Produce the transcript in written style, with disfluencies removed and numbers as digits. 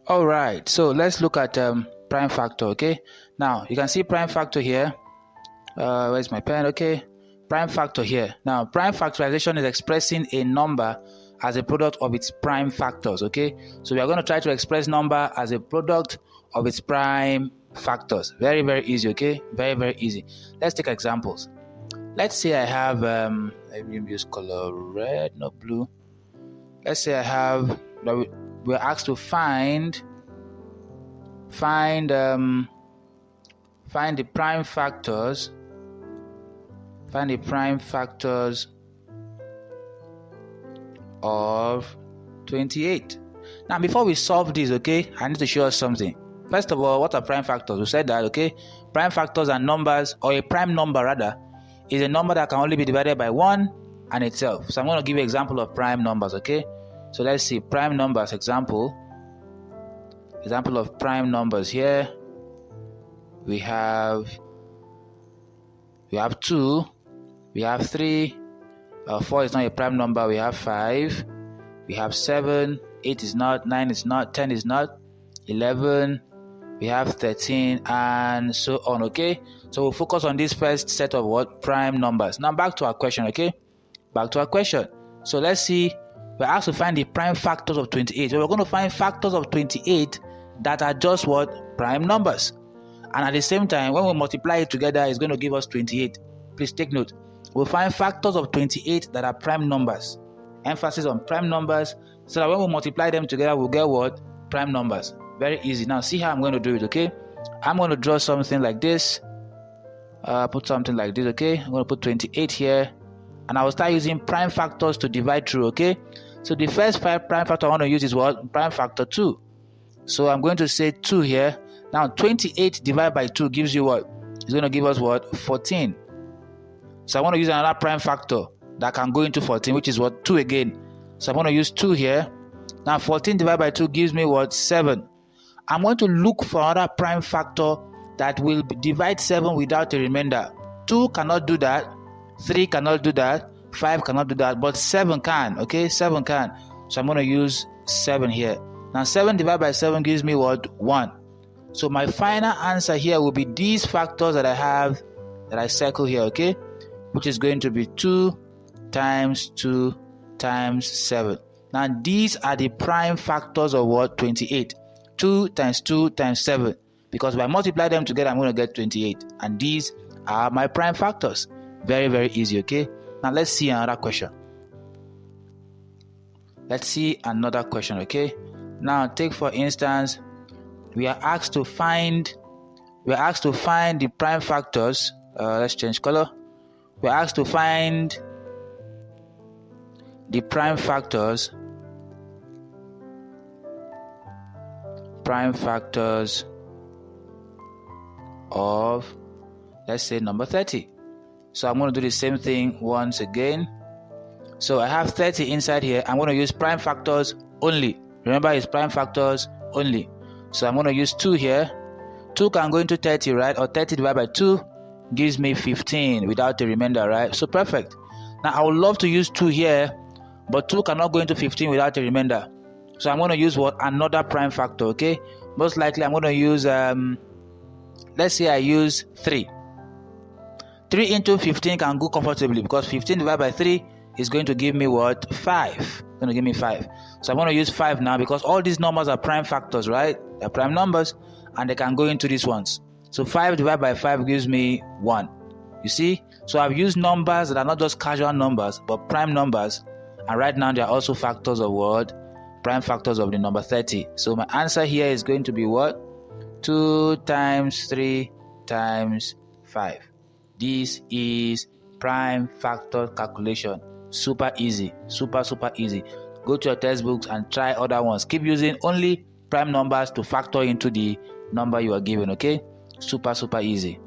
All right, so let's look at prime factor. Okay, now you can see prime factor here. Where's my pen? Okay, prime factor here. Now prime factorization is expressing a number as a product of its prime factors. Okay, so we are going to try to express number as a product of its prime factors. Very, very easy. Okay, very, very easy. Let's take examples. Let's say I have let me use color red, not blue. Let's say I have, we're asked to find the prime factors. Find the prime factors of 28. Now, before we solve this, okay, I need to show us something. First of all, what are prime factors? We said that, okay, prime factors are numbers, or a prime number rather, is a number that can only be divided by 1 and itself. So I'm going to give you an example of prime numbers, okay? So let's see, prime numbers, example of prime numbers here. We have 2, we have 3, 4 is not a prime number, we have 5, we have 7, 8 is not, 9 is not, 10 is not, 11, we have 13, and so on, okay? So we'll focus on this first set of what? Prime numbers. Now back to our question, okay? Back to our question. So let's see, we're asked to find the prime factors of 28. So we're going to find factors of 28 that are just what? Prime numbers. And at the same time, when we multiply it together, it's going to give us 28. Please take note. We'll find factors of 28 that are prime numbers. Emphasis on prime numbers, so that when we multiply them together, we'll get what? Prime numbers. Very easy. Now see how I'm going to do it, okay? I'm going to draw something like this. Put something like this, okay? I'm going to put 28 here. And I will start using prime factors to divide through, okay? So the first prime factor I want to use is what? Prime factor 2. So I'm going to say 2 here. Now 28 divided by 2 gives you what? It's going to give us what? 14. So I want to use another prime factor that can go into 14, which is what? 2 again. So I'm going to use 2 here. Now 14 divided by 2 gives me what? 7. I'm going to look for another prime factor that will divide 7 without a remainder. 2 cannot do that. 3 cannot do that. 5 cannot do that. But 7 can. Okay, 7 can. So I'm going to use 7 here. Now 7 divided by 7 gives me what? 1. So my final answer here will be these factors that I have, that I circle here, okay? Which is going to be 2 times 2 times 7. Now these are the prime factors of what? 28. 2 times 2 times 7. Because if I multiply them together, I'm going to get 28. And these are my prime factors. Very, very easy, okay? Now let's see another question. Let's see another question, okay? Now take for instance, we are asked to find the prime factors. Let's change color. We're asked to find the prime factors of, let's say, number 30. So I'm going to do the same thing once again. So I have 30 inside here. I'm going to use prime factors only. Remember, it's prime factors only. So I'm going to use 2 here. 2 can go into 30, right? Or 30 divided by 2 gives me 15 without a remainder, right? So perfect. Now I would love to use 2 here, but 2 cannot go into 15 without a remainder. So I'm going to use what? Another prime factor, okay? Most likely I'm going to use, let's say I use 3. 3 into 15 can go comfortably because 15 divided by 3 is going to give me what? 5. It's going to give me 5. So I'm going to use 5 now because all these numbers are prime factors, right? They're prime numbers and they can go into these ones. So 5 divided by 5 gives me 1. You see? So I've used numbers that are not just casual numbers, but prime numbers. And right now they are also factors of what? Prime factors of the number 30. So my answer here is going to be what? 2 times 3 times 5. This is prime factor calculation. Super easy. Super easy. Go to your textbooks and try other ones. Keep using only prime numbers to factor into the number you are given, okay? Super easy.